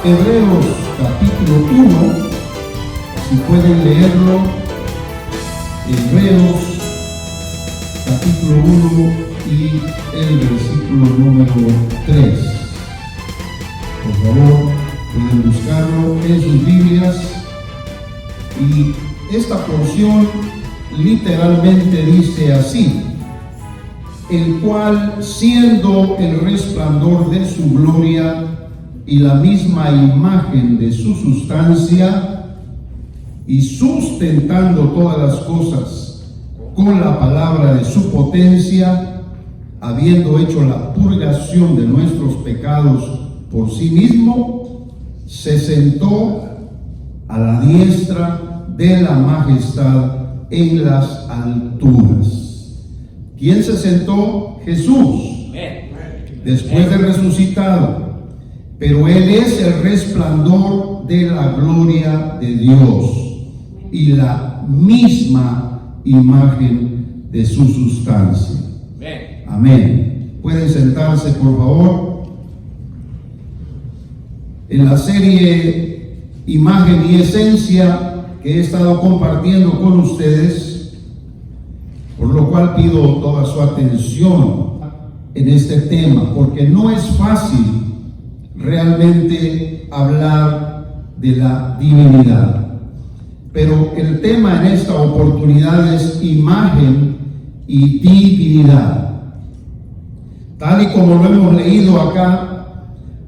Hebreos capítulo 1, si pueden leerlo, Hebreos capítulo 1 y el versículo número 3. Por favor, pueden buscarlo en sus Biblias. Y esta porción literalmente dice así: el cual, siendo el resplandor de su gloria y la misma imagen de su sustancia, y sustentando todas las cosas con la palabra de su potencia, habiendo hecho la purgación de nuestros pecados por sí mismo, se sentó a la diestra de la majestad en las alturas. ¿Quién se sentó? Jesús, después de resucitado. Pero Él es el resplandor de la gloria de Dios y la misma imagen de su sustancia. Amén. Pueden sentarse, por favor. En la serie Imagen y Esencia que he estado compartiendo con ustedes, por lo cual pido toda su atención en este tema, porque no es fácil realmente hablar de la divinidad. Pero el tema en esta oportunidad es imagen y divinidad. Tal y como lo hemos leído acá,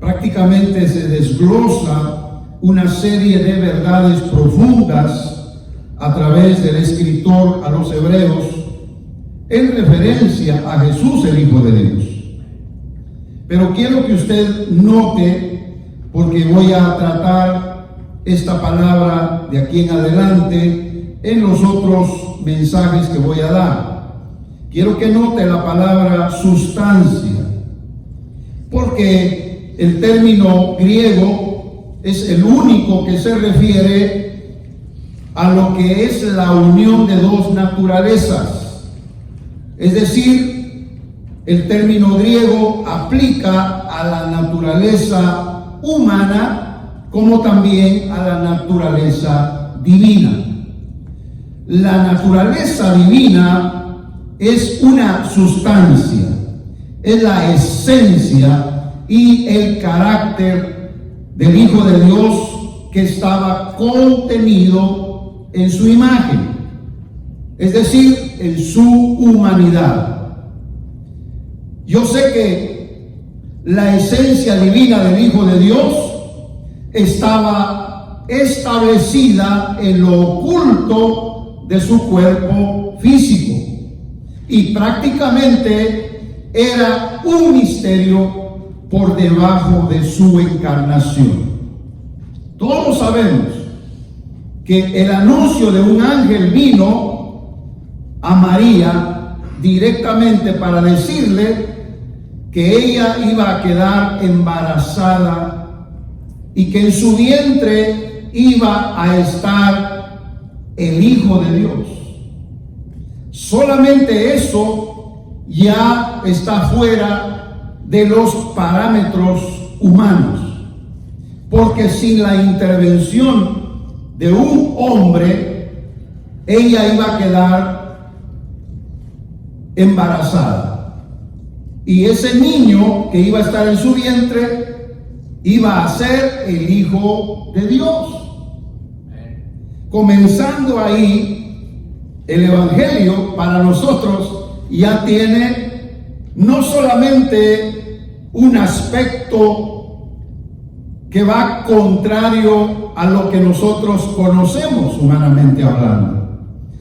prácticamente se desglosa una serie de verdades profundas a través del escritor a los hebreos en referencia a Jesús, el Hijo de Dios. Pero quiero que usted note, porque voy a tratar esta palabra de aquí en adelante en los otros mensajes que voy a dar. Quiero que note la palabra sustancia, porque el término griego es el único que se refiere a lo que es la unión de dos naturalezas. Es decir, el término griego aplica a la naturaleza humana como también a la naturaleza divina. La naturaleza divina es una sustancia, es la esencia y el carácter del Hijo de Dios que estaba contenido en su imagen, es decir, en su humanidad. Yo sé que la esencia divina del Hijo de Dios estaba establecida en lo oculto de su cuerpo físico y prácticamente era un misterio por debajo de su encarnación. Todos sabemos que el anuncio de un ángel vino a María directamente para decirle que ella iba a quedar embarazada y que en su vientre iba a estar el Hijo de Dios. Solamente eso ya está fuera de los parámetros humanos, porque sin la intervención de un hombre, ella iba a quedar embarazada. Y ese niño que iba a estar en su vientre iba a ser el Hijo de Dios. Comenzando ahí, el Evangelio para nosotros ya tiene no solamente un aspecto que va contrario a lo que nosotros conocemos humanamente hablando,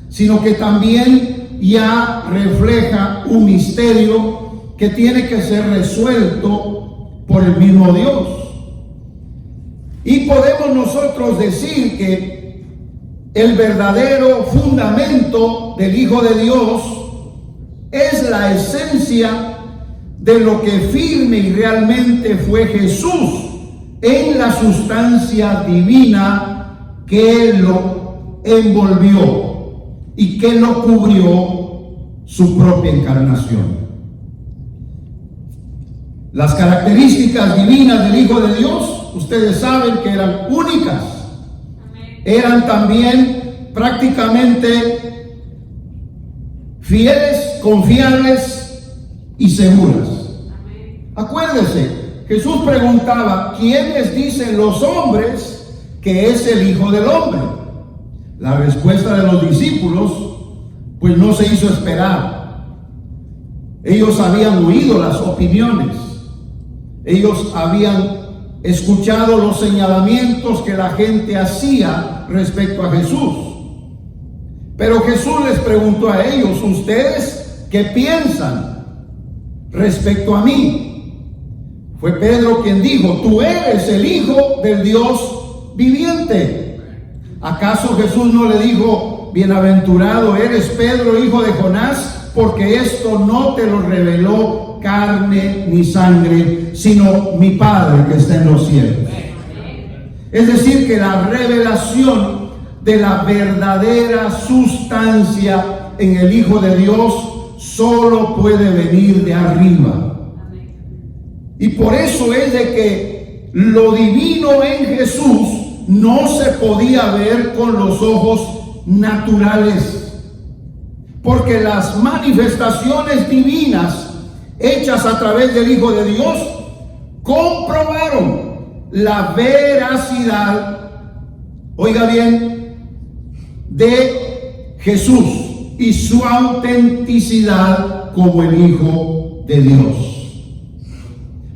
sino que también ya refleja un misterio que tiene que ser resuelto por el mismo Dios. Y podemos nosotros decir que el verdadero fundamento del Hijo de Dios es la esencia de lo que firme y realmente fue Jesús en la sustancia divina que lo envolvió y que lo cubrió su propia encarnación. Las características divinas del Hijo de Dios ustedes saben que eran únicas. Eran también prácticamente fieles, confiables y seguras. Acuérdese, Jesús preguntaba: ¿quiénes dicen los hombres que es el Hijo del Hombre? La respuesta de los discípulos pues no se hizo esperar. Ellos habían oído las opiniones, ellos habían escuchado los señalamientos que la gente hacía respecto a Jesús. Pero Jesús les preguntó a ellos: ¿ustedes qué piensan respecto a mí? Fue Pedro quien dijo: tú eres el Hijo del Dios viviente. ¿Acaso Jesús no le dijo: bienaventurado eres Pedro, hijo de Jonás, porque esto no te lo reveló carne ni sangre, sino mi Padre que está en los cielos? Es decir, que la revelación de la verdadera sustancia en el Hijo de Dios solo puede venir de arriba. Y por eso es de que lo divino en Jesús no se podía ver con los ojos naturales, porque las manifestaciones divinas hechas a través del Hijo de Dios comprobaron la veracidad, oiga bien, de Jesús y su autenticidad como el Hijo de Dios.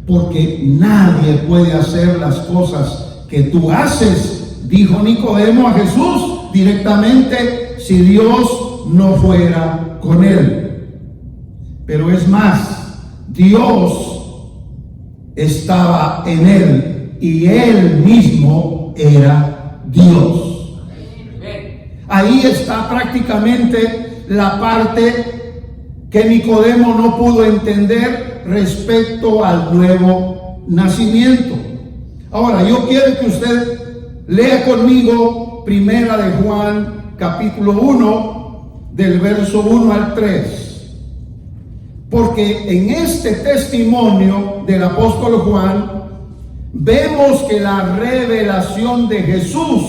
Porque nadie puede hacer las cosas que tú haces, dijo Nicodemo a Jesús directamente, si Dios no fuera con él. Pero es más, Dios estaba en él y él mismo era Dios. Ahí está prácticamente la parte que Nicodemo no pudo entender respecto al nuevo nacimiento. Ahora, yo quiero que usted lea conmigo Primera de Juan, capítulo 1, del verso 1 al 3. Porque en este testimonio del apóstol Juan, vemos que la revelación de Jesús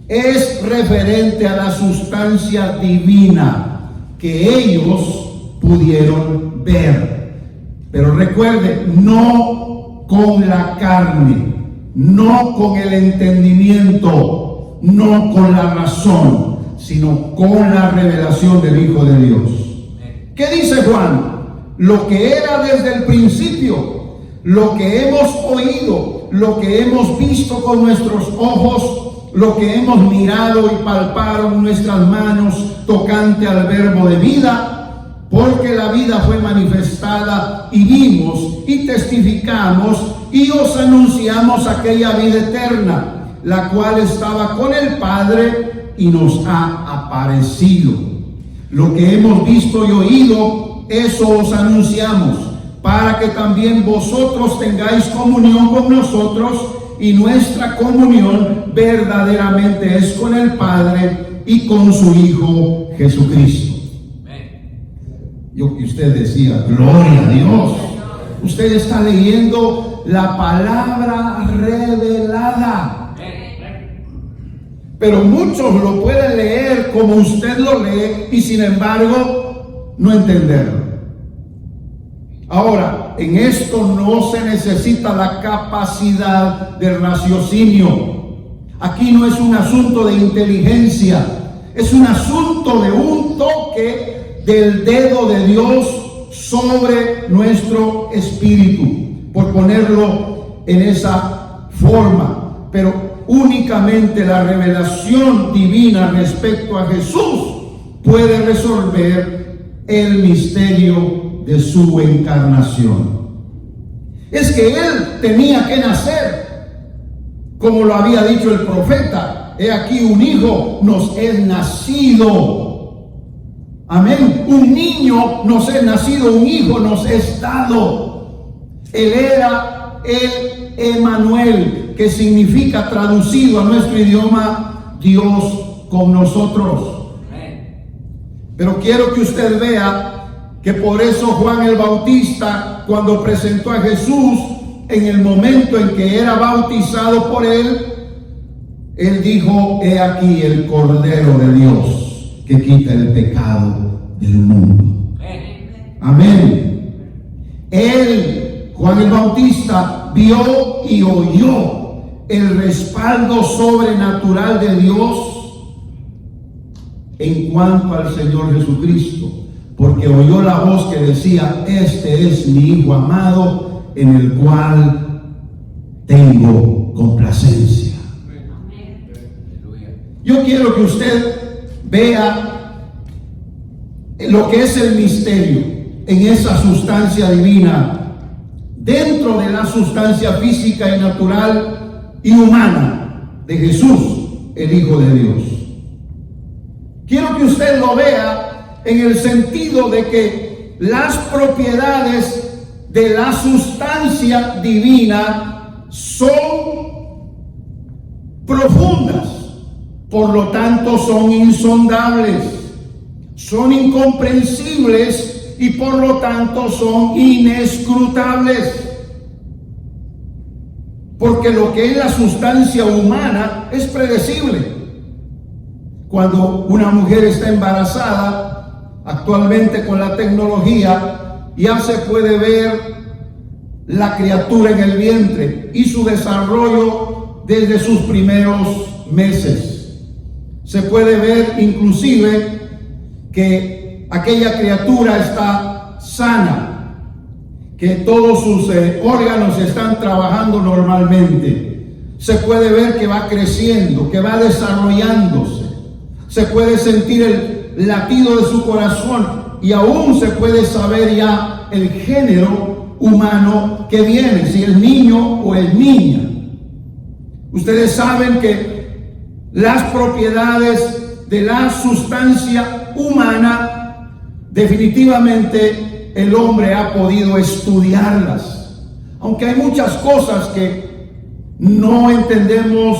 es referente a la sustancia divina que ellos pudieron ver. Pero recuerde, no con la carne, no con el entendimiento, no con la razón, sino con la revelación del Hijo de Dios. ¿Qué dice Juan? Lo que era desde el principio, lo que hemos oído, lo que hemos visto con nuestros ojos, lo que hemos mirado y palpado en nuestras manos tocante al verbo de vida, porque la vida fue manifestada y vimos y testificamos y os anunciamos aquella vida eterna, la cual estaba con el Padre y nos ha aparecido. Lo que hemos visto y oído, eso os anunciamos, para que también vosotros tengáis comunión con nosotros, y nuestra comunión verdaderamente es con el Padre y con su Hijo Jesucristo. Y usted decía: gloria a Dios. Usted está leyendo la palabra revelada. Pero muchos lo pueden leer como usted lo lee y sin embargo no entenderlo. Ahora, en esto no se necesita la capacidad de raciocinio. Aquí no es un asunto de inteligencia, es un asunto de un toque del dedo de Dios sobre nuestro espíritu, por ponerlo en esa forma. Pero únicamente la revelación divina respecto a Jesús puede resolver el misterio de su encarnación. Es que él tenía que nacer, como lo había dicho el profeta: he aquí un hijo nos es nacido. Amén. Un niño nos es nacido, un hijo nos es dado. Él era el Emmanuel, que significa, traducido a nuestro idioma, Dios con nosotros. Pero quiero que usted vea que por eso Juan el Bautista, cuando presentó a Jesús, en el momento en que era bautizado por él dijo: he aquí el Cordero de Dios que quita el pecado del mundo. Amén. Él, Juan el Bautista, vio y oyó el respaldo sobrenatural de Dios en cuanto al Señor Jesucristo, porque oyó la voz que decía: este es mi Hijo amado, en el cual tengo complacencia. Yo quiero que usted vea lo que es el misterio en esa sustancia divina, dentro de la sustancia física y natural y humana de Jesús, el Hijo de Dios. Quiero que usted lo vea en el sentido de que las propiedades de la sustancia divina son profundas, por lo tanto son insondables, son incomprensibles y por lo tanto son inescrutables. Porque lo que es la sustancia humana es predecible. Cuando una mujer está embarazada, actualmente con la tecnología, ya se puede ver la criatura en el vientre y su desarrollo desde sus primeros meses. Se puede ver inclusive que aquella criatura está sana, que todos sus órganos están trabajando normalmente. Se puede ver que va creciendo, que va desarrollándose. Se puede sentir el latido de su corazón y aún se puede saber ya el género humano que viene, si es niño o es niña. Ustedes saben que las propiedades de la sustancia humana, definitivamente el hombre ha podido estudiarlas, aunque hay muchas cosas que no entendemos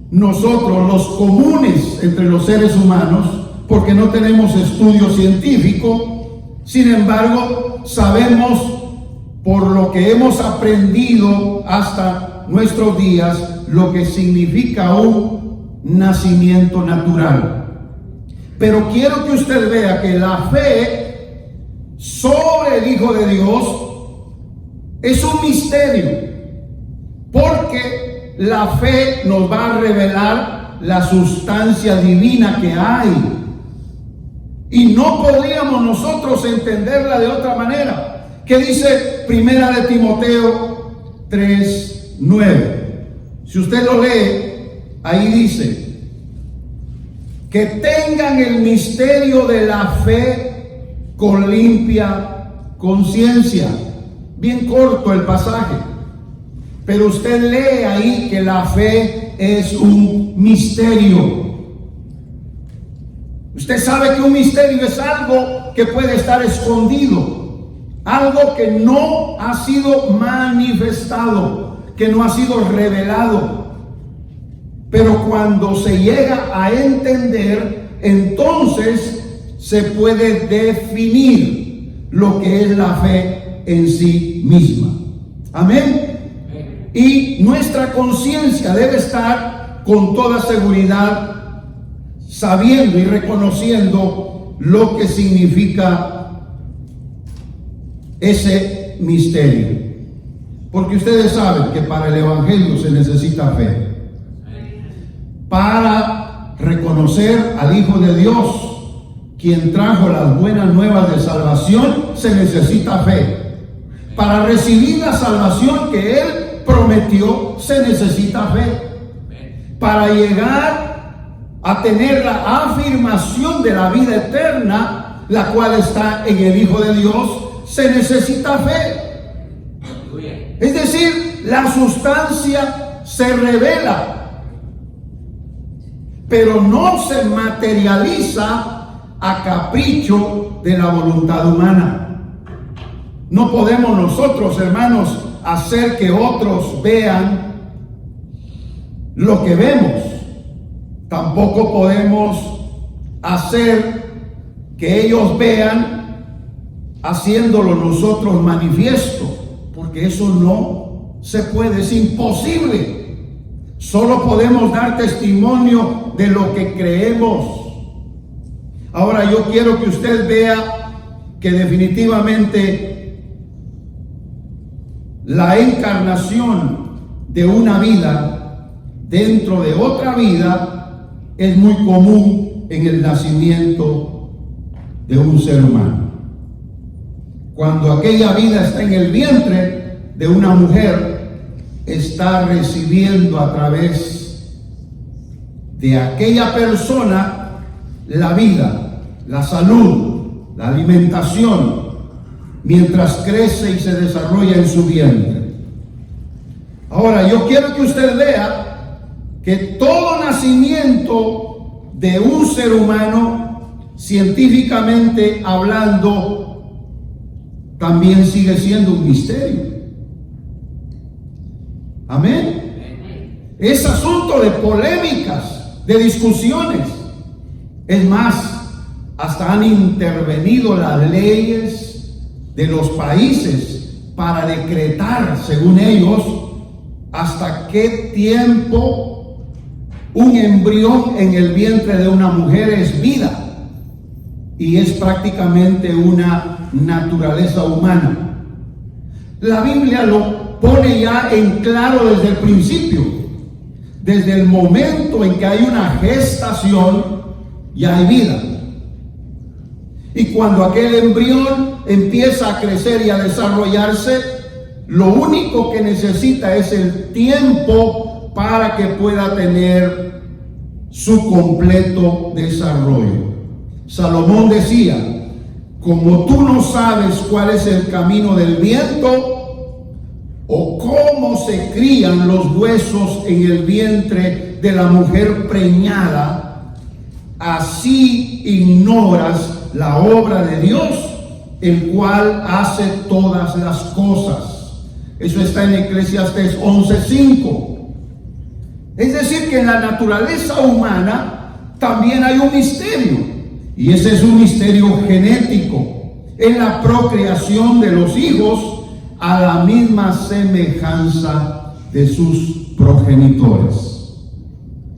nosotros, los comunes entre los seres humanos, porque no tenemos estudio científico. Sin embargo, sabemos por lo que hemos aprendido hasta nuestros días lo que significa un nacimiento natural. Pero quiero que usted vea que la fe sobre el Hijo de Dios es un misterio, porque la fe nos va a revelar la sustancia divina que hay, y no podríamos nosotros entenderla de otra manera. ¿Qué dice Primera de Timoteo 3:9? Si usted lo lee, ahí dice: que tengan el misterio de la fe con limpia conciencia. Bien corto el pasaje, pero usted lee ahí que la fe es un misterio. Usted sabe que un misterio es algo que puede estar escondido, algo que no ha sido manifestado, que no ha sido revelado. Pero cuando se llega a entender, entonces se puede definir lo que es la fe en sí misma. Amén. Y nuestra conciencia debe estar con toda seguridad sabiendo y reconociendo lo que significa ese misterio. Porque ustedes saben que para el Evangelio se necesita fe. Para reconocer al Hijo de Dios, quien trajo las buenas nuevas de salvación, se necesita fe. Para recibir la salvación que Él prometió, se necesita fe. Para llegar a tener la afirmación de la vida eterna, la cual está en el Hijo de Dios, se necesita fe. Es decir, la sustancia se revela, pero no se materializa a capricho de la voluntad humana. No podemos nosotros, hermanos, hacer que otros vean lo que vemos. Tampoco podemos hacer que ellos vean haciéndolo nosotros manifiesto, porque eso no se puede, es imposible. Solo podemos dar testimonio de lo que creemos. Ahora yo quiero que usted vea que definitivamente la encarnación de una vida dentro de otra vida es muy común en el nacimiento de un ser humano. Cuando aquella vida está en el vientre de una mujer, está recibiendo a través de aquella persona la vida, la salud, la alimentación, mientras crece y se desarrolla en su vientre. Ahora, yo quiero que usted vea que todo nacimiento de un ser humano, científicamente hablando, también sigue siendo un misterio. Amén. Es asunto de polémicas, de discusiones. Es más, hasta han intervenido las leyes de los países para decretar, según ellos, hasta qué tiempo un embrión en el vientre de una mujer es vida. Y es prácticamente una naturaleza humana. La Biblia lo pone ya en claro desde el principio. Desde el momento en que hay una gestación, ya hay vida. Y cuando aquel embrión empieza a crecer y a desarrollarse, lo único que necesita es el tiempo para que pueda tener su completo desarrollo. Salomón decía: como tú no sabes cuál es el camino del viento, o cómo se crían los huesos en el vientre de la mujer preñada, así ignoras la obra de Dios, el cual hace todas las cosas. Eso está en Eclesiastés 11:5. Es decir, que en la naturaleza humana también hay un misterio. Y ese es un misterio genético, en la procreación de los hijos a la misma semejanza de sus progenitores.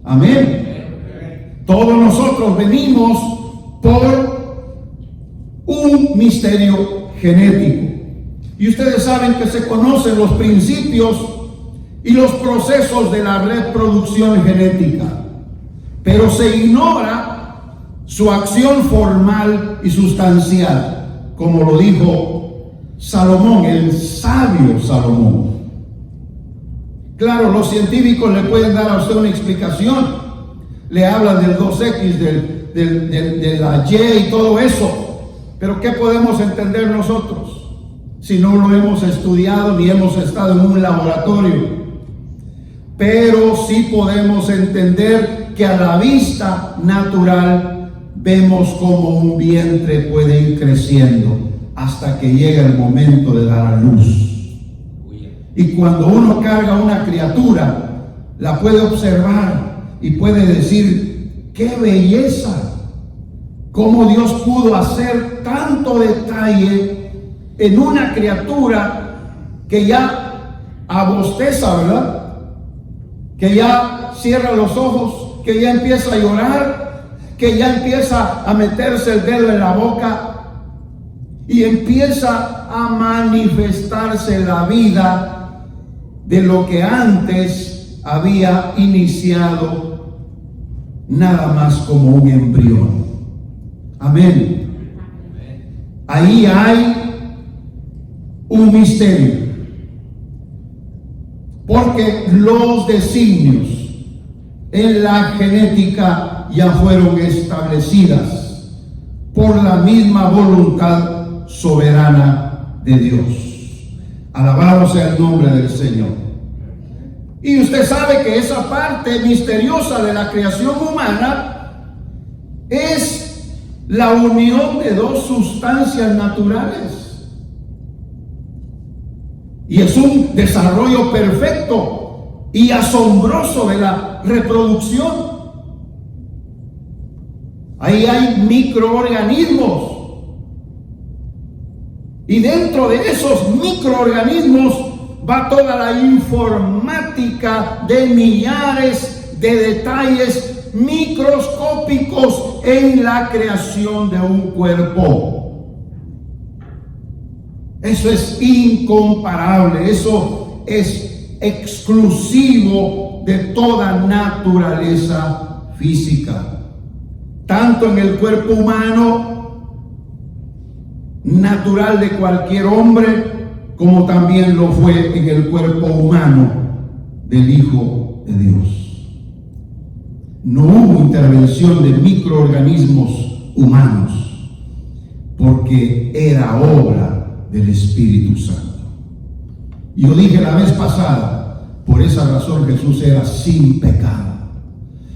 Amén. Todos nosotros venimos por un misterio genético. Y ustedes saben que se conocen los principios y los procesos de la reproducción genética, pero se ignora su acción formal y sustancial, como lo dijo Salomón, el sabio Salomón. Claro, los científicos le pueden dar a usted una explicación, le hablan del 2X, de la Y y todo eso, pero ¿qué podemos entender nosotros si no lo hemos estudiado ni hemos estado en un laboratorio? Pero sí podemos entender que a la vista natural vemos cómo un vientre puede ir creciendo hasta que llega el momento de dar a luz. Y cuando uno carga una criatura, la puede observar y puede decir: ¡qué belleza! Cómo Dios pudo hacer tanto detalle en una criatura que ya abosteza, ¿verdad? Que ya cierra los ojos, que ya empieza a llorar, que ya empieza a meterse el dedo en la boca y empieza a manifestarse la vida de lo que antes había iniciado nada más como un embrión. Amén. Ahí hay un misterio, porque los designios en la genética ya fueron establecidas por la misma voluntad soberana de Dios. Alabado sea el nombre del Señor. Y usted sabe que esa parte misteriosa de la creación humana es la unión de dos sustancias naturales. Y es un desarrollo perfecto y asombroso de la reproducción. Ahí hay microorganismos. Y dentro de esos microorganismos va toda la informática de millares de detalles microscópicos en la creación de un cuerpo. Eso es incomparable, eso es exclusivo de toda naturaleza física. Tanto en el cuerpo humano, natural de cualquier hombre, como también lo fue en el cuerpo humano del Hijo de Dios. No hubo intervención de microorganismos humanos, porque era obra del Espíritu Santo. Yo dije la vez pasada, por esa razón Jesús era sin pecado.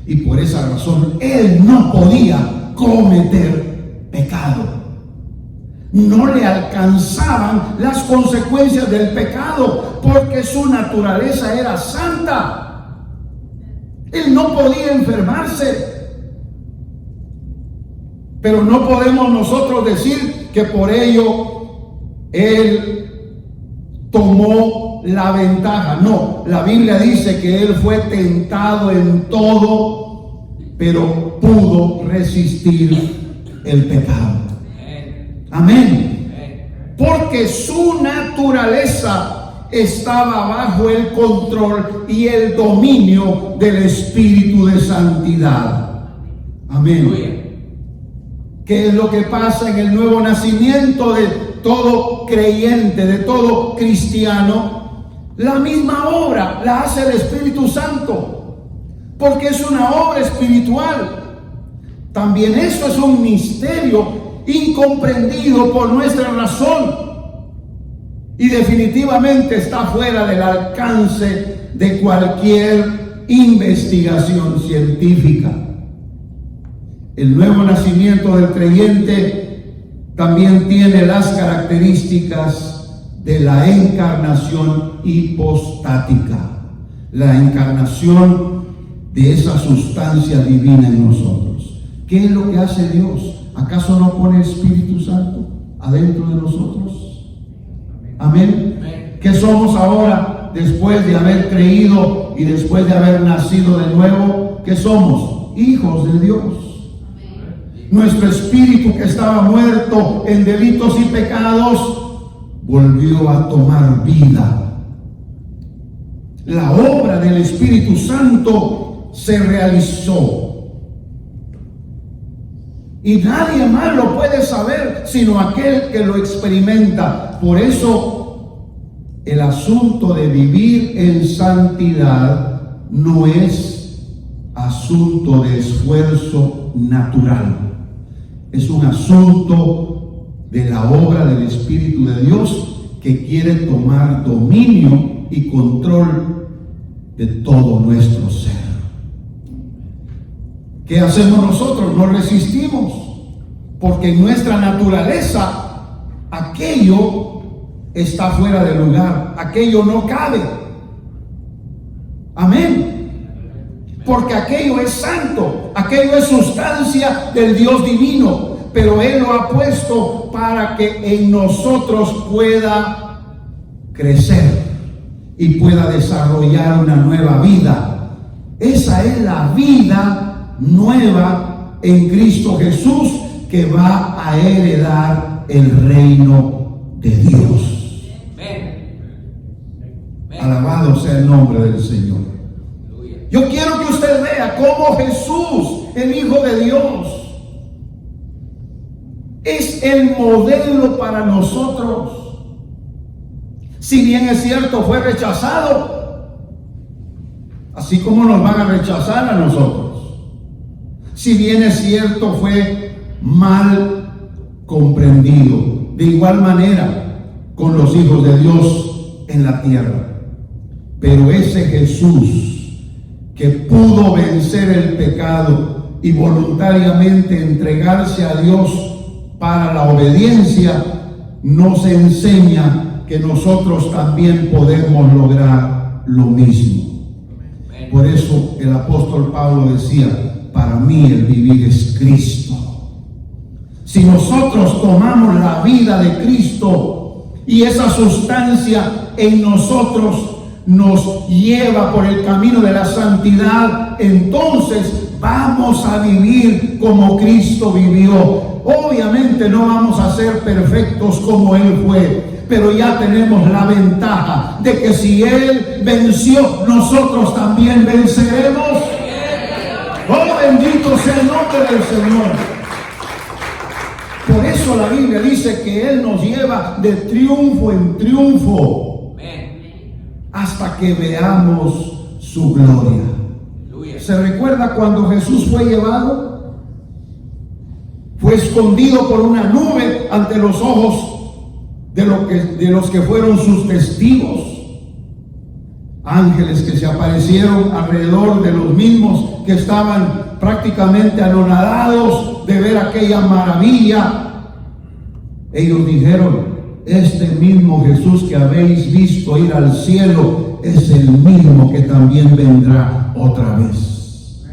Y por esa razón Él no podía cometer pecado. No le alcanzaban las consecuencias del pecado, porque su naturaleza era santa. Él no podía enfermarse. Pero no podemos nosotros decir que por ello Él tomó la ventaja. No, la Biblia dice que Él fue tentado en todo, pero pudo resistir el pecado. Amén. Porque su naturaleza estaba bajo el control y el dominio del Espíritu de santidad. Amén. ¿Qué es lo que pasa en el nuevo nacimiento de todo creyente, de todo cristiano? La misma obra la hace el Espíritu Santo, porque es una obra espiritual. También eso es un misterio incomprendido por nuestra razón y definitivamente está fuera del alcance de cualquier investigación científica. El nuevo nacimiento del creyente también tiene las características de la encarnación hipostática, la encarnación de esa sustancia divina en nosotros. ¿Qué es lo que hace Dios? ¿Acaso no pone Espíritu Santo adentro de nosotros? Amén. ¿Qué somos ahora después de haber creído y después de haber nacido de nuevo? ¿Qué somos? Hijos de Dios. Nuestro espíritu, que estaba muerto en delitos y pecados, volvió a tomar vida. La obra del Espíritu Santo se realizó. Y nadie más lo puede saber sino aquel que lo experimenta. Por eso el asunto de vivir en santidad no es asunto de esfuerzo natural. Es un asunto de la obra del Espíritu de Dios, que quiere tomar dominio y control de todo nuestro ser. ¿Qué hacemos nosotros? No resistimos, porque en nuestra naturaleza aquello está fuera de lugar, aquello no cabe. Amén. Porque aquello es santo, aquello es sustancia del Dios divino, pero Él lo ha puesto para que en nosotros pueda crecer y pueda desarrollar una nueva vida. Esa es la vida nueva en Cristo Jesús, que va a heredar el reino de Dios. Alabado sea el nombre del Señor. Yo quiero que usted vea cómo Jesús, el Hijo de Dios, es el modelo para nosotros. Si bien es cierto, fue rechazado, así como nos van a rechazar a nosotros. Si bien es cierto, fue mal comprendido. De igual manera con los hijos de Dios en la tierra. Pero ese Jesús que pudo vencer el pecado y voluntariamente entregarse a Dios para la obediencia, nos enseña que nosotros también podemos lograr lo mismo. Por eso el apóstol Pablo decía: para mí el vivir es Cristo. Si nosotros tomamos la vida de Cristo y esa sustancia en nosotros nos lleva por el camino de la santidad, entonces vamos a vivir como Cristo vivió. Obviamente no vamos a ser perfectos como Él fue, pero ya tenemos la ventaja de que si Él venció, nosotros también venceremos. Oh, bendito sea el nombre del Señor. Por eso la Biblia dice que Él nos lleva de triunfo en triunfo hasta que veamos su gloria. ¿Se recuerda cuando Jesús fue llevado? Fue escondido por una nube ante los ojos de los que fueron sus testigos. Ángeles que se aparecieron alrededor de los mismos que estaban prácticamente anonadados de ver aquella maravilla. Ellos dijeron: este mismo Jesús que habéis visto ir al cielo es el mismo que también vendrá otra vez.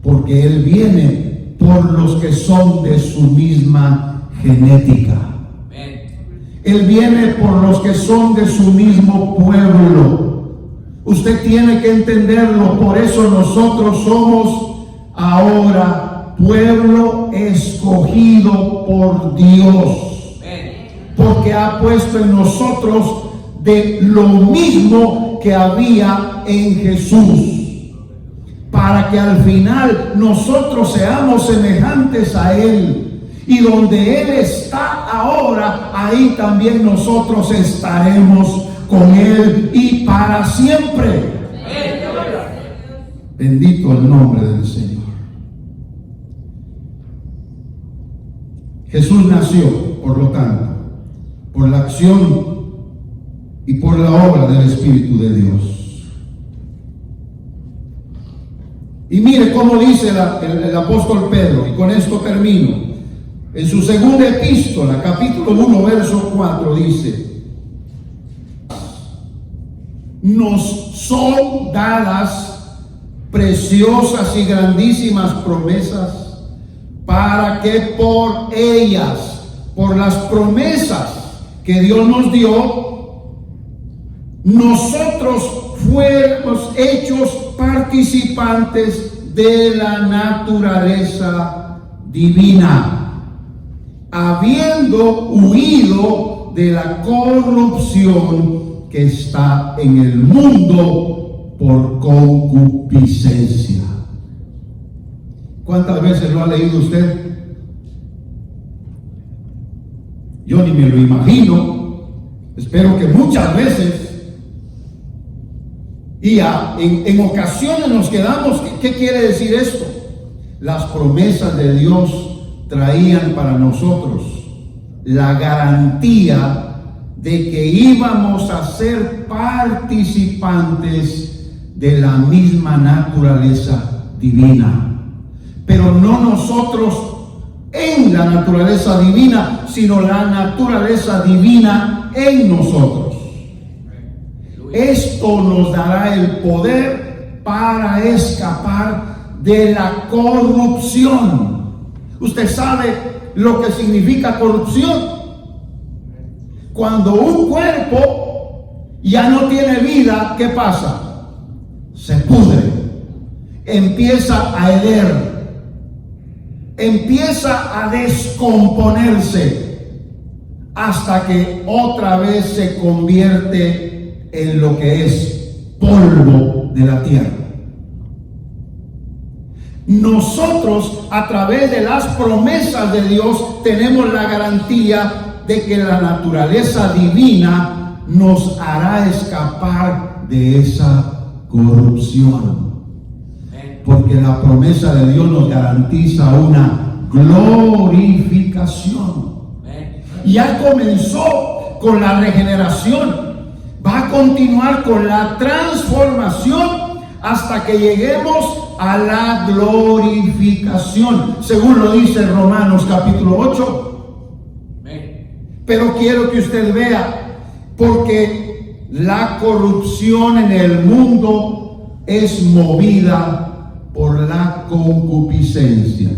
Porque Él viene por los que son de su misma genética. Él viene por los que son de su mismo pueblo. Usted tiene que entenderlo. Por eso nosotros somos ahora pueblo escogido por Dios, porque ha puesto en nosotros de lo mismo que había en Jesús, para que al final nosotros seamos semejantes a Él. Y donde Él está ahora, ahí también nosotros estaremos con Él y para siempre. Bendito el nombre del Señor. Jesús nació, por lo tanto, por la acción y por la obra del Espíritu de Dios. Y mire cómo dice el apóstol Pedro, y con esto termino. En su segunda epístola, capítulo 1, verso 4, dice: nos son dadas preciosas y grandísimas promesas, para que por ellas, por las promesas que Dios nos dio, nosotros fuéramos hechos participantes de la naturaleza divina, habiendo huido de la corrupción que está en el mundo por concupiscencia. ¿Cuántas veces lo ha leído usted? Yo ni me lo imagino. Espero que muchas veces. Y en ocasiones nos quedamos. ¿Qué quiere decir esto? Las promesas de Dios traían para nosotros la garantía de que íbamos a ser participantes de la misma naturaleza divina, pero no nosotros en la naturaleza divina, sino la naturaleza divina en nosotros. Esto nos dará el poder para escapar de la corrupción. Usted sabe lo que significa corrupción. Cuando un cuerpo ya no tiene vida, ¿qué pasa? Se pudre, empieza a herer, empieza a descomponerse, hasta que otra vez se convierte en lo que es polvo de la tierra. Nosotros, a través de las promesas de Dios, tenemos la garantía de que la naturaleza divina nos hará escapar de esa corrupción, porque la promesa de Dios nos garantiza una glorificación. Ya comenzó con la regeneración, va a continuar con la transformación hasta que lleguemos a la glorificación, según lo dice Romanos capítulo 8. Pero quiero que usted vea, porque la corrupción en el mundo es movida por la concupiscencia.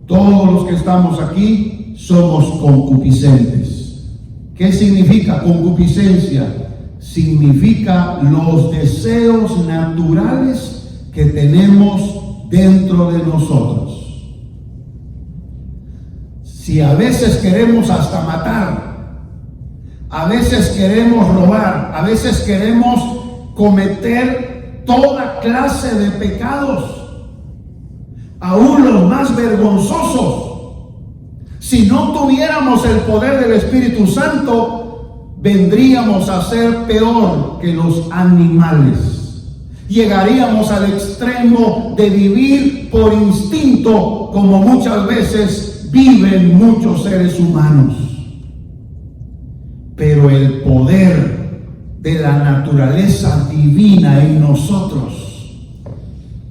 Todos los que estamos aquí somos concupiscentes. ¿Qué significa concupiscencia? Significa los deseos naturales que tenemos dentro de nosotros. Si a veces queremos hasta matar, a veces queremos robar, a veces queremos cometer toda clase de pecados, aún los más vergonzosos, si no tuviéramos el poder del Espíritu Santo, vendríamos a ser peor que los animales. Llegaríamos al extremo de vivir por instinto, como muchas veces viven muchos seres humanos. Pero el poder de la naturaleza divina en nosotros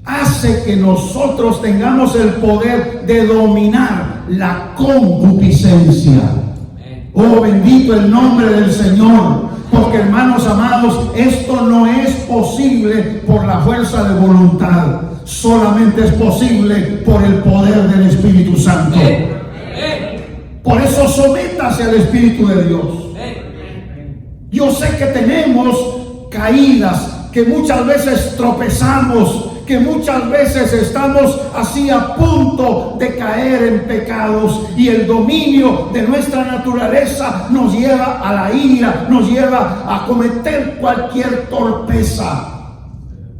hace que nosotros tengamos el poder de dominar la concupiscencia. Oh, bendito el nombre del Señor. Porque, hermanos amados, esto no es posible por la fuerza de voluntad. Solamente es posible por el poder del Espíritu Santo. Por eso sométase al Espíritu de Dios. Yo sé que tenemos caídas, que muchas veces tropezamos, que muchas veces estamos así a punto de caer en pecados, y el dominio de nuestra naturaleza nos lleva a la ira, nos lleva a cometer cualquier torpeza.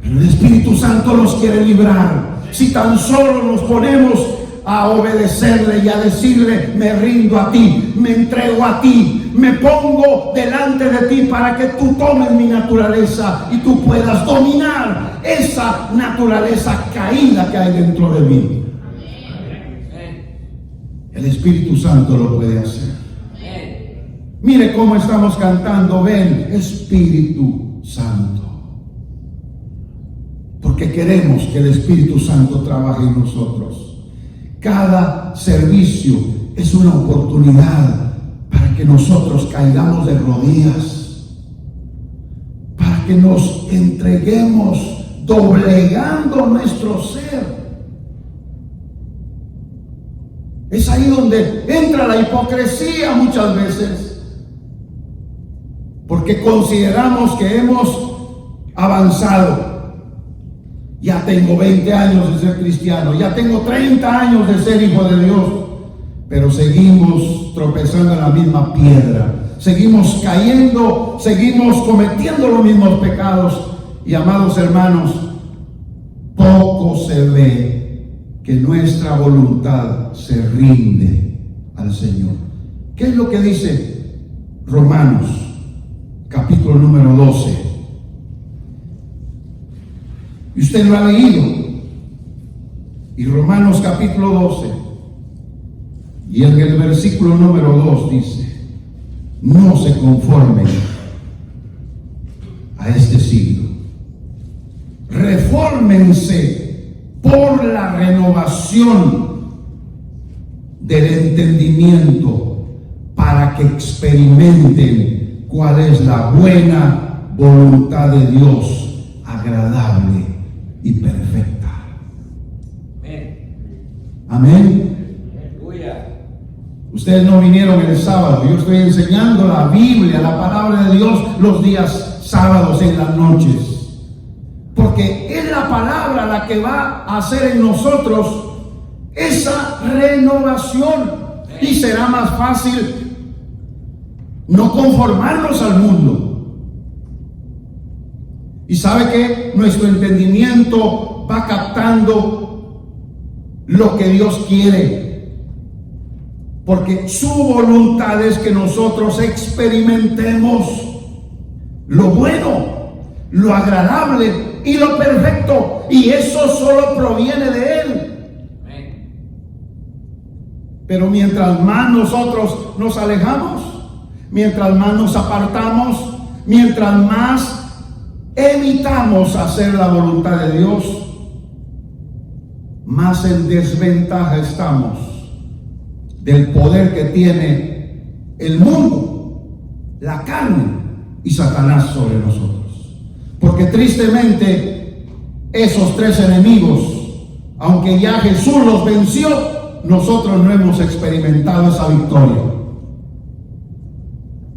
Pero el Espíritu Santo nos quiere librar. Si tan solo nos ponemos a obedecerle y a decirle: me rindo a ti, me entrego a ti, me pongo delante de ti para que tú tomes mi naturaleza y tú puedas dominar esa naturaleza caída que hay dentro de mí. El Espíritu Santo lo puede hacer. Mire cómo estamos cantando: ven Espíritu Santo. Porque queremos que el Espíritu Santo trabaje en nosotros. Cada servicio es una oportunidad para que nosotros caigamos de rodillas, para que nos entreguemos doblegando nuestro ser. Es ahí donde entra la hipocresía muchas veces, porque consideramos que hemos avanzado. Ya tengo 20 años de ser cristiano, ya tengo 30 años de ser hijo de Dios, pero seguimos tropezando en la misma piedra, seguimos cayendo, seguimos cometiendo los mismos pecados. Y, amados hermanos, poco se ve que nuestra voluntad se rinde al Señor. ¿Qué es lo que dice Romanos, capítulo número 12? Y usted lo ha leído. Y Romanos capítulo 12. Y en el versículo número 2 dice: no se conformen a este siglo. Refórmense por la renovación del entendimiento, para que experimenten cuál es la buena voluntad de Dios, agradable y perfecta. Amén. Ustedes no vinieron el sábado. Yo estoy enseñando la Biblia, la palabra de Dios, los días sábados en las noches, porque es la palabra la que va a hacer en nosotros esa renovación, y será más fácil no conformarnos al mundo. Y sabe que nuestro entendimiento va captando lo que Dios quiere, porque su voluntad es que nosotros experimentemos lo bueno, lo agradable y lo perfecto, y eso solo proviene de Él. Pero mientras más nosotros nos alejamos, mientras más nos apartamos, mientras más evitamos hacer la voluntad de Dios, más en desventaja estamos del poder que tiene el mundo, la carne y Satanás sobre nosotros. Porque tristemente esos tres enemigos, aunque ya Jesús los venció, nosotros no hemos experimentado esa victoria.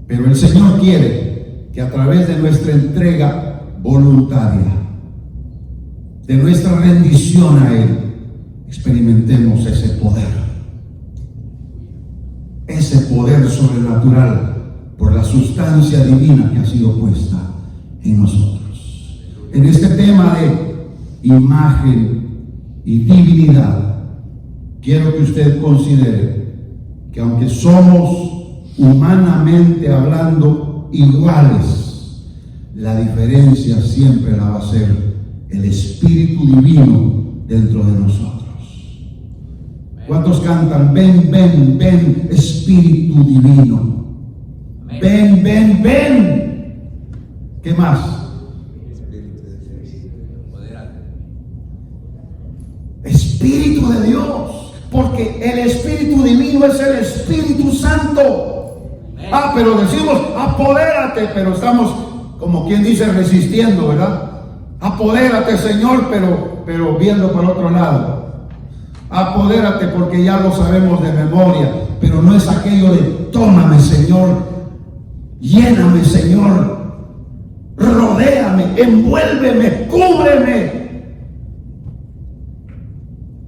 Pero el Señor quiere que a través de nuestra entrega voluntaria, de nuestra rendición a Él, experimentemos ese poder sobrenatural por la sustancia divina que ha sido puesta en nosotros. En este tema de imagen y divinidad, quiero que usted considere que aunque somos humanamente hablando iguales, la diferencia siempre la va a ser el Espíritu Divino dentro de nosotros. ¿Cuántos cantan? Ven, ven, ven, Espíritu Divino. Ven, ven, ven. ¿Qué más? Espíritu de Dios, porque el Espíritu Divino es el Espíritu Santo. Pero decimos, apodérate, pero estamos, como quien dice, resistiendo, ¿verdad? Apodérate, Señor, pero viendo por otro lado. Apodérate porque ya lo sabemos de memoria, pero no es aquello de tómame, Señor, lléname, Señor, rodéame, envuélveme, cúbreme.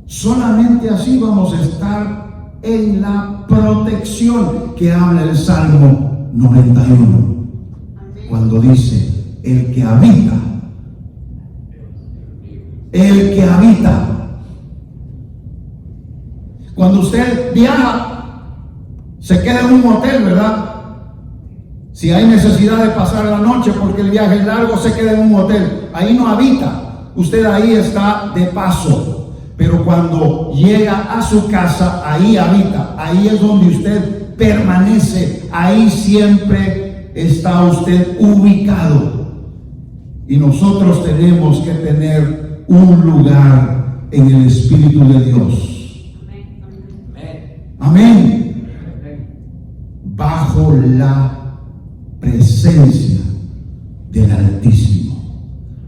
Solamente así vamos a estar en la protección que habla el Salmo 91, cuando dice, el que habita, cuando usted viaja, se queda en un hotel, ¿verdad? Si hay necesidad de pasar la noche porque el viaje es largo, se queda en un hotel. Ahí no habita, usted ahí está de paso. Pero cuando llega a su casa, ahí habita, ahí es donde usted permanece, ahí siempre está usted ubicado. Y nosotros tenemos que tener un lugar en el Espíritu de Dios. Amén. Bajo la presencia del Altísimo,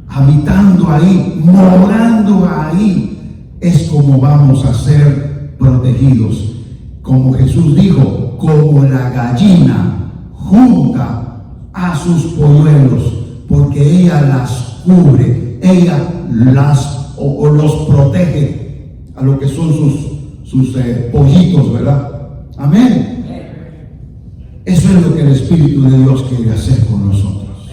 habitando ahí, morando ahí, es como vamos a ser protegidos. Como Jesús dijo, como la gallina junta a sus polluelos, porque ella las cubre, ella los protege a lo que son sus pollitos, ¿verdad? Amén. Eso es lo que el Espíritu de Dios quiere hacer con nosotros.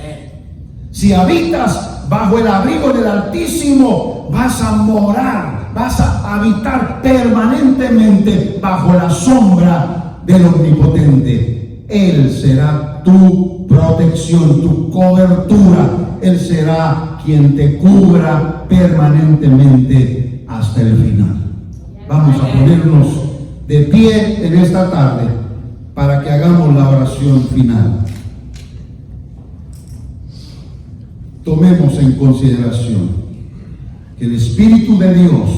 Si habitas bajo el abrigo del Altísimo, vas a morar, vas a habitar permanentemente bajo la sombra del Omnipotente. Él será tu protección, tu cobertura. Él será quien te cubra permanentemente hasta el final. Vamos a ponernos de pie en esta tarde para que hagamos la oración final. Tomemos en consideración que el Espíritu de Dios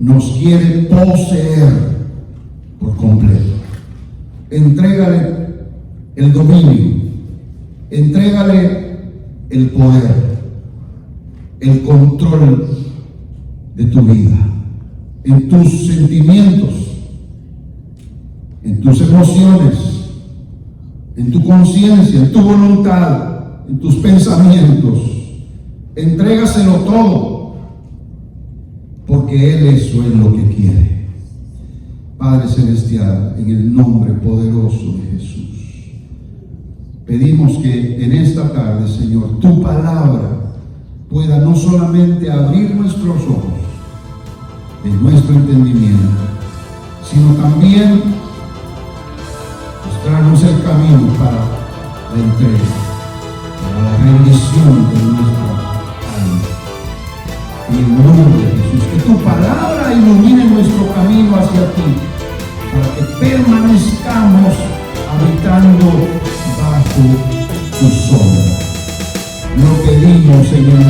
nos quiere poseer por completo. Entrégale el dominio, entrégale el poder, el control de tu vida, en tus sentimientos, en tus emociones, en tu conciencia, en tu voluntad, en tus pensamientos. Entrégaselo todo, porque Él eso es lo que quiere. Padre Celestial, en el nombre poderoso de Jesús, pedimos que en esta tarde, Señor, tu palabra pueda no solamente abrir nuestros ojos de nuestro entendimiento, sino también mostrarnos el camino para la entrega, para la rendición de nuestra alma. En el nombre de Jesús, que tu palabra ilumine nuestro camino hacia ti, para que permanezcamos habitando bajo tu sombra. Lo pedimos en el